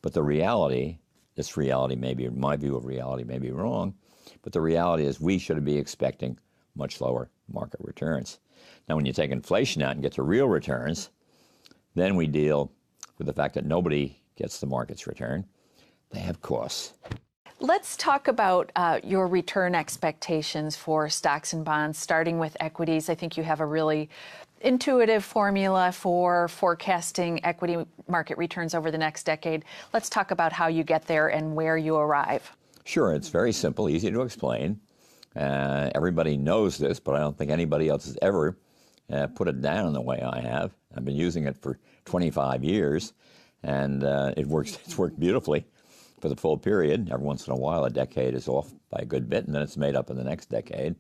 But the reality, this reality may be, my view of reality may be wrong, but the reality is we should be expecting much lower market returns. Now, when you take inflation out and get to real returns, then we deal with the fact that nobody gets the market's return. They have costs. Let's talk about your return expectations for stocks and bonds, starting with equities. I think you have a really intuitive formula for forecasting equity market returns over the next decade. Let's talk about how you get there and where you arrive. Sure, it's very simple, easy to explain. Everybody knows this, but I don't think anybody else has ever put it down the way I have. I've been using it for 25 years, and it's worked beautifully for the full period. Every once in a while, a decade is off by a good bit, and then it's made up in the next decade.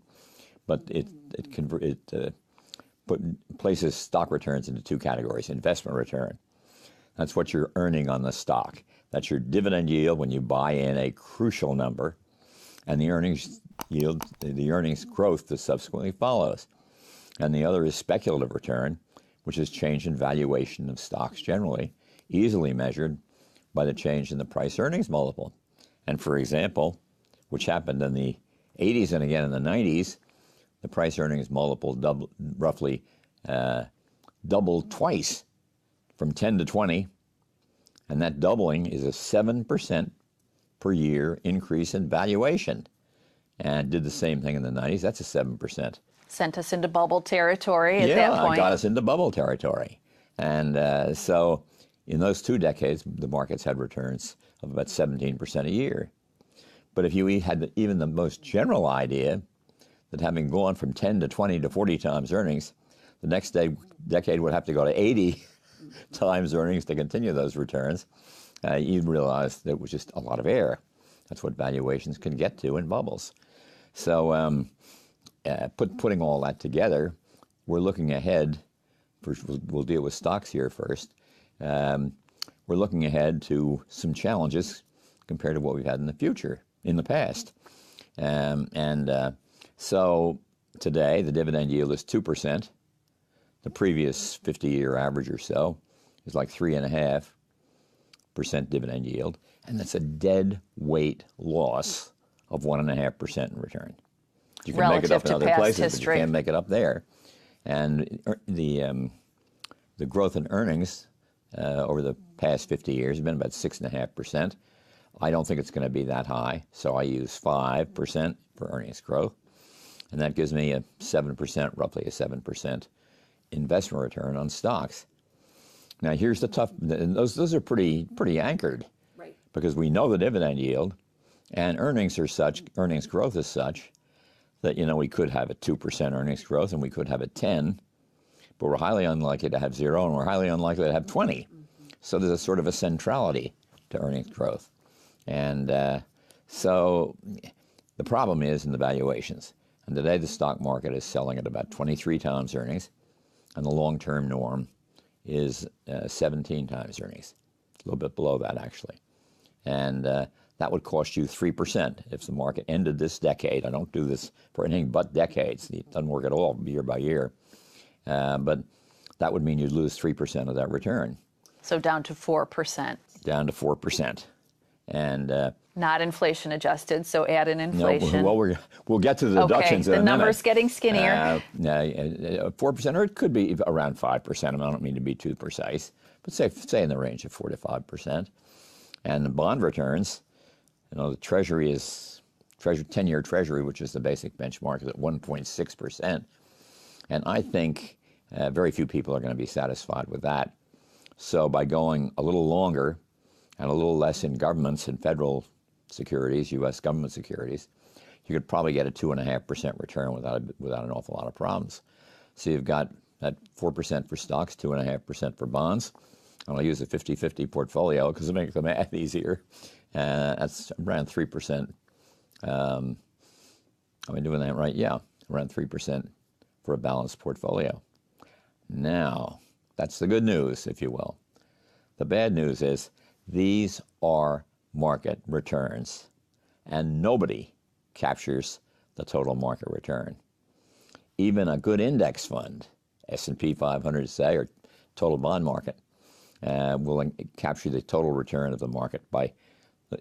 But it places stock returns into two categories. Investment return, that's what you're earning on the stock. That's your dividend yield when you buy in a crucial number, and the earnings yield, the earnings growth that subsequently follows. And the other is speculative return, which is change in valuation of stocks generally, easily measured by the change in the price-earnings multiple. And for example, which happened in the 80s and again in the 90s, the price-earnings multiple roughly doubled twice, from 10 to 20, and that doubling is a 7% per year increase in valuation. And did the same thing in the 90s, that's a 7%. Sent us into bubble territory at that point. Yeah, got us into bubble territory. And so in those 2 decades, the markets had returns of about 17% a year. But if you had even the most general idea that having gone from 10 to 20 to 40 times earnings, the next decade would have to go to 80 times earnings to continue those returns, you'd realize that it was just a lot of air. That's what valuations can get to in bubbles. So putting all that together, we're looking ahead. First, we'll deal with stocks here first. We're looking ahead to some challenges compared to what we've had in the past. So today, the dividend yield is 2%. The previous 50-year average or so is like 3.5% dividend yield, and that's a dead weight loss of 1.5% in return. You can make it up in other places, but you can't make it up there. And the growth in earnings over the past 50 years has been about 6.5%. I don't think it's going to be that high, so I use 5% for earnings growth, and that gives me a 7%, roughly a 7% investment return on stocks. Now here's the tough, and those are pretty anchored, right? Because we know the dividend yield, and earnings growth is such that, we could have a 2% earnings growth and we could have a 10, but we're highly unlikely to have 0, and we're highly unlikely to have 20. So there's a sort of a centrality to earnings growth. And so the problem is in the valuations. And today the stock market is selling at about 23 times earnings, and the long-term norm is 17 times earnings, a little bit below that actually. And that would cost you 3% if the market ended this decade. I don't do this for anything but decades. It doesn't work at all year by year. But that would mean you'd lose 3% of that return. So down to 4%. Down to 4%. And not inflation adjusted, so add in inflation. No, well, we'll get to the deductions in a minute. The number's getting skinnier. 4%, or it could be around 5%. I don't mean to be too precise, but say in the range of 4 to 5%. And the bond returns, the Treasury is 10-year Treasury, which is the basic benchmark, is at 1.6%. And I think very few people are going to be satisfied with that. So by going a little longer and a little less in governments and federal securities, U.S. government securities, you could probably get a 2.5% return without an awful lot of problems. So you've got that 4% for stocks, 2.5% for bonds. And I'll use a 50-50 portfolio because it makes the math easier. That's around 3%. Am I doing that right? Yeah, around 3% for a balanced portfolio. Now, that's the good news, if you will. The bad news is these are market returns, and nobody captures the total market return. Even a good index fund, S&P 500 say, or total bond market, will capture the total return of the market by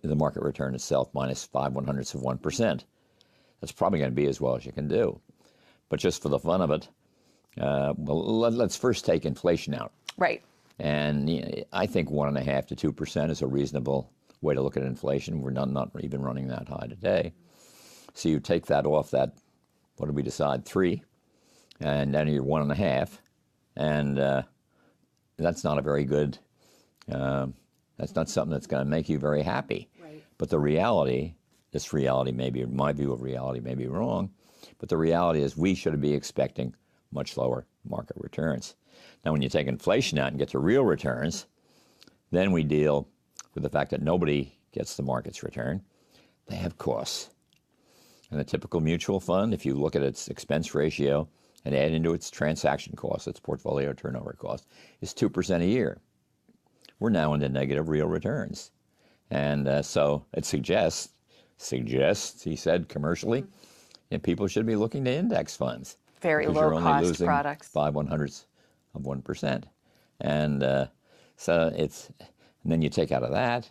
the market return itself minus 0.05%. That's probably going to be as well as you can do. But just for the fun of it, well, let's first take inflation out. Right. And I think 1.5% to 2% is a reasonable way to look at inflation. We're not even running that high today. So you take that off that, what did we decide, 3, and then you're 1.5%, and that's not a very good, that's not something that's going to make you very happy. Right. But the reality, this reality maybe, my view of reality may be wrong, but the reality is we should be expecting much lower market returns. Now, when you take inflation out and get to real returns, then we deal with the fact that nobody gets the market's return. They have costs. And a typical mutual fund, if you look at its expense ratio and add into its transaction cost, its portfolio turnover cost, is 2% a year. We're now into negative real returns. And so it suggests, he said commercially, that people should be looking to index funds. Very low cost products. 0.05 of 1%. And so it's, and then you take out of that,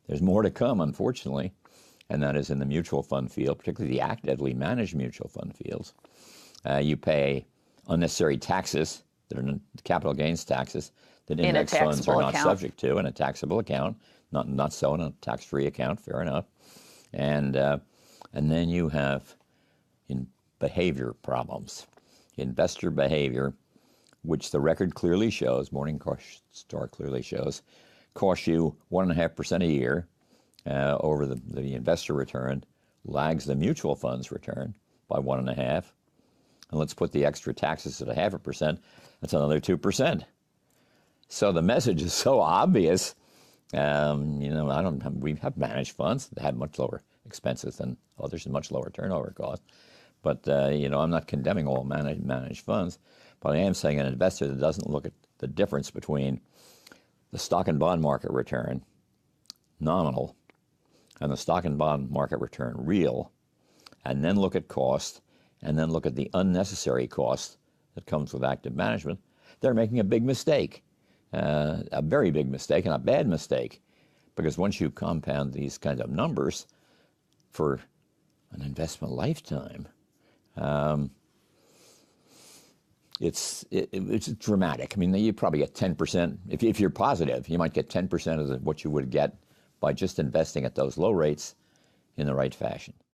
there's more to come, unfortunately, and that is in the mutual fund field, particularly the actively managed mutual fund fields. You pay unnecessary taxes that are capital gains taxes that index funds are not subject to in a taxable account, not so in a tax-free account, fair enough. And then you have behavior problems, investor behavior, which the record clearly shows, Morningstar clearly shows, costs you 1.5% a year over the investor return, lags the mutual fund's return by 1.5%. And let's put the extra taxes at 0.5%, that's another 2%. So the message is so obvious. We have managed funds that have much lower expenses than others and much lower turnover costs. But, I'm not condemning all managed funds, but I am saying an investor that doesn't look at the difference between the stock and bond market return, nominal, and the stock and bond market return, real, and then look at cost, and then look at the unnecessary cost that comes with active management, they're making a big mistake, a very big mistake, and a bad mistake, because once you compound these kinds of numbers for an investment lifetime, it's dramatic. I mean, you probably get 10%. If you're positive, you might get 10% of what you would get by just investing at those low rates in the right fashion.